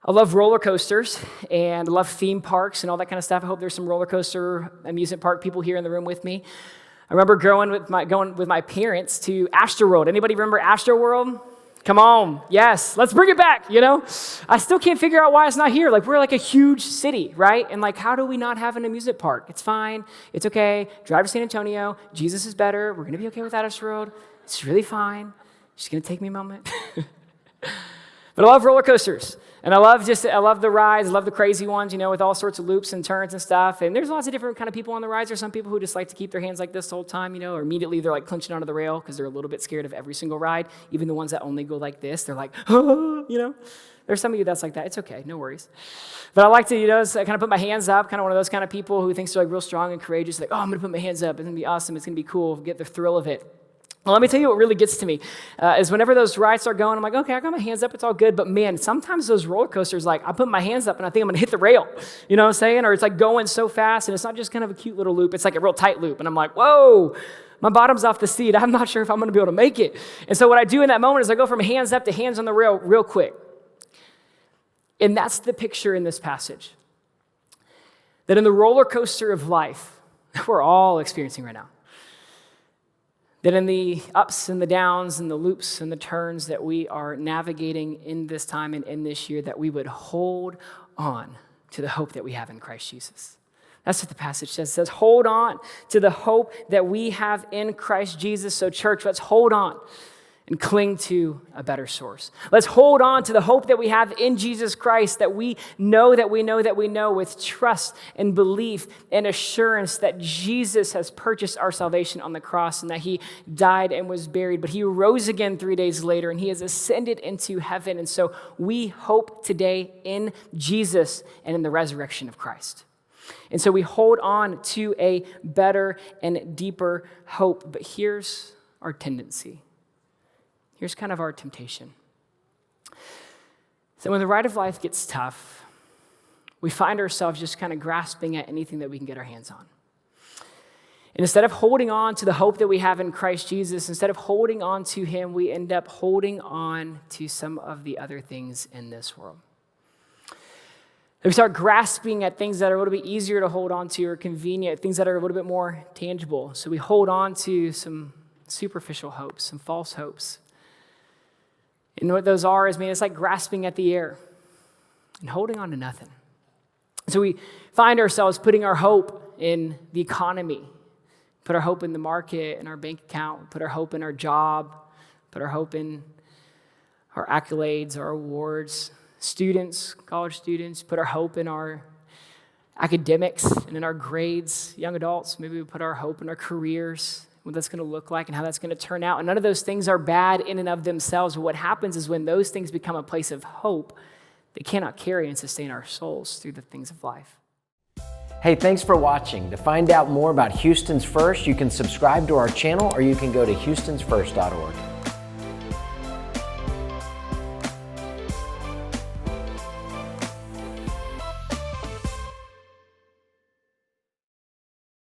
I love roller coasters and I love theme parks and all that kind of stuff. I hope there's some roller coaster amusement park people here in the room with me. I remember going with my parents to Astroworld. Anybody remember Astroworld? Come on, yes, let's bring it back, I still can't figure out why it's not here. Like, we're like a huge city, right? And like, how do we not have an amusement park? It's fine, it's okay. Drive to San Antonio, Jesus is better. We're gonna be okay with Astroworld. It's really fine. It's just gonna take me a moment. But I love roller coasters. And I love the rides, I love the crazy ones, with all sorts of loops and turns and stuff. And there's lots of different kind of people on the rides. There's some people who just like to keep their hands like this the whole time, or immediately they're like clenching onto the rail because they're a little bit scared of every single ride. Even the ones that only go like this, they're like, There's some of you that's like that. It's okay, no worries. But I like to, kind of put my hands up, kind of one of those kind of people who thinks they're like real strong and courageous. Like, oh, I'm gonna put my hands up. It's gonna be awesome. It's gonna be cool. Get the thrill of it. Well, let me tell you what really gets to me is whenever those rides start going, I'm like, okay, I got my hands up, it's all good. But man, sometimes those roller coasters, like I put my hands up and I think I'm gonna hit the rail, you know what I'm saying? Or it's like going so fast and it's not just kind of a cute little loop, it's like a real tight loop. And I'm like, whoa, my bottom's off the seat. I'm not sure if I'm gonna be able to make it. And so what I do in that moment is I go from hands up to hands on the rail real quick. And that's the picture in this passage. That in the roller coaster of life that we're all experiencing right now, that in the ups and the downs and the loops and the turns that we are navigating in this time and in this year, that we would hold on to the hope that we have in Christ Jesus. That's what the passage says. It says, hold on to the hope that we have in Christ Jesus. So church, let's hold on and cling to a better source. Let's hold on to the hope that we have in Jesus Christ, that we know with trust and belief and assurance that Jesus has purchased our salvation on the cross and that he died and was buried, but he rose again 3 days later and he has ascended into heaven. And so we hope today in Jesus and in the resurrection of Christ. And so we hold on to a better and deeper hope. But here's our tendency. Here's kind of our temptation. So when the ride of life gets tough, we find ourselves just kind of grasping at anything that we can get our hands on. And instead of holding on to the hope that we have in Christ Jesus, instead of holding on to him, we end up holding on to some of the other things in this world. We start grasping at things that are a little bit easier to hold on to or convenient, things that are a little bit more tangible. So we hold on to some superficial hopes, some false hopes. And what those are is, it's like grasping at the air and holding on to nothing. So we find ourselves putting our hope in the economy, put our hope in the market, in our bank account, put our hope in our job, put our hope in our accolades, our awards. Students, college students, put our hope in our academics and in our grades. Young adults, maybe we put our hope in our careers, what that's going to look like and how that's going to turn out. And none of those things are bad in and of themselves. But what happens is when those things become a place of hope, they cannot carry and sustain our souls through the things of life. Hey, thanks for watching. To find out more about Houston's First, you can subscribe to our channel or you can go to houstonsfirst.org.